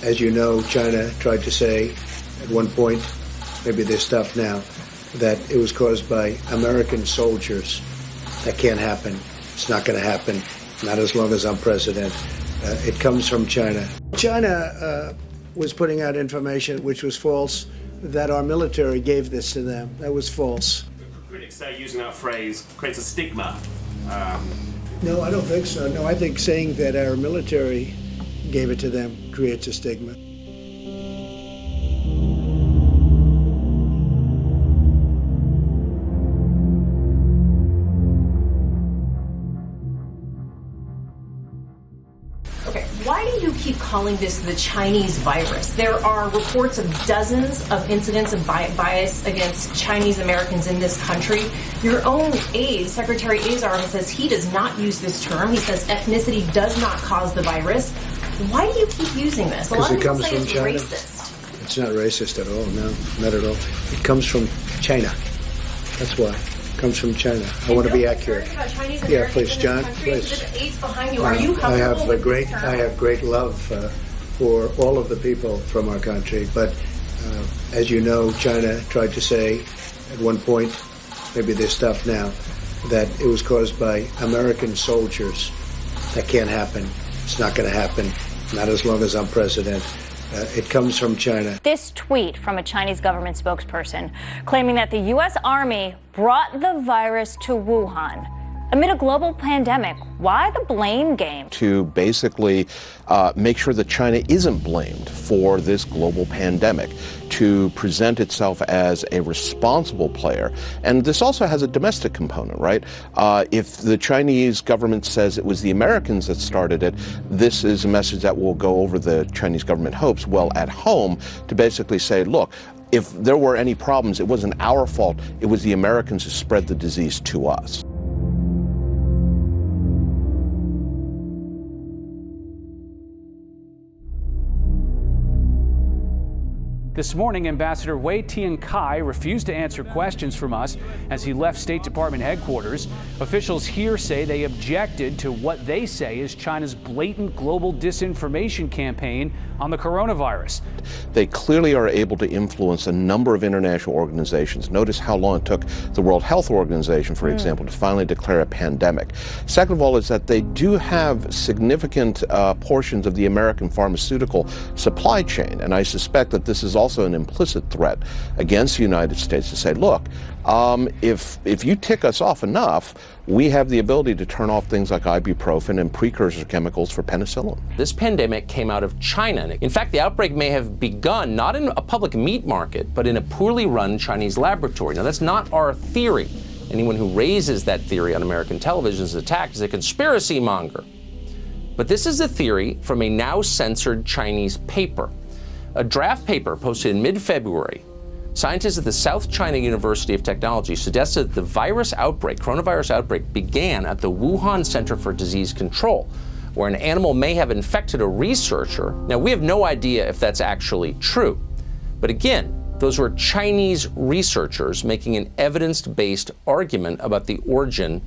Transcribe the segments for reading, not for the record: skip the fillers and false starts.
As you know, China tried to say at one point, maybe they stopped now, that it was caused by American soldiers. That can't happen. It's not going to happen, not as long as I'm president. It comes from China. China was putting out information which was false, that our military gave this to them. That was false. Critics say using that phrase creates a stigma. No, I don't think so. No, I think saying that our military gave it to them creates a stigma. Why do you keep calling this the Chinese virus? There are reports of dozens of incidents of bias against Chinese Americans in this country. Your own aide, Secretary Azar, says he does not use this term. He says ethnicity does not cause the virus. Why do you keep using this? A lot of people say it's racist. It's not racist at all, no, not at all. It comes from China. That's why. Comes from China. I want to be accurate. Yeah, please, John. Please. I have great love for all of the people from our country. But as you know, China tried to say at one point, maybe they stopped now, that it was caused by American soldiers. That can't happen. It's not going to happen. Not as long as I'm president. It comes from China. This tweet from a Chinese government spokesperson claiming that the U.S. Army brought the virus to Wuhan. Amid a global pandemic, why the blame game? To basically make sure that China isn't blamed for this global pandemic, to present itself as a responsible player. And this also has a domestic component, right? If the Chinese government says it was the Americans that started it, this is a message that will go over the Chinese government hopes well at home to basically say, look, if there were any problems, it wasn't our fault. It was the Americans who spread the disease to us. This morning, Ambassador Wei Tiankai refused to answer questions from us as he left State Department headquarters. Officials here say they objected to what they say is China's blatant global disinformation campaign on the coronavirus. They clearly are able to influence a number of international organizations. Notice how long it took the World Health Organization, for example, to finally declare a pandemic. Second of all is that they do have significant portions of the American pharmaceutical supply chain, and I suspect that this is also an implicit threat against the United States to say, look, if you tick us off enough, we have the ability to turn off things like ibuprofen and precursor chemicals for penicillin. This pandemic came out of China. In fact, the outbreak may have begun not in a public meat market, but in a poorly run Chinese laboratory. Now, that's not our theory. Anyone who raises that theory on American television is attacked as a conspiracy monger. But this is a theory from a now censored Chinese paper. A draft paper posted in mid-February, scientists at the South China University of Technology suggested that the coronavirus outbreak, began at the Wuhan Center for Disease Control, where an animal may have infected a researcher. Now, we have no idea if that's actually true. But again, those were Chinese researchers making an evidence-based argument about the origin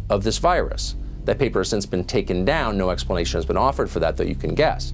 of this virus. That paper has since been taken down. No explanation has been offered for that, though you can guess.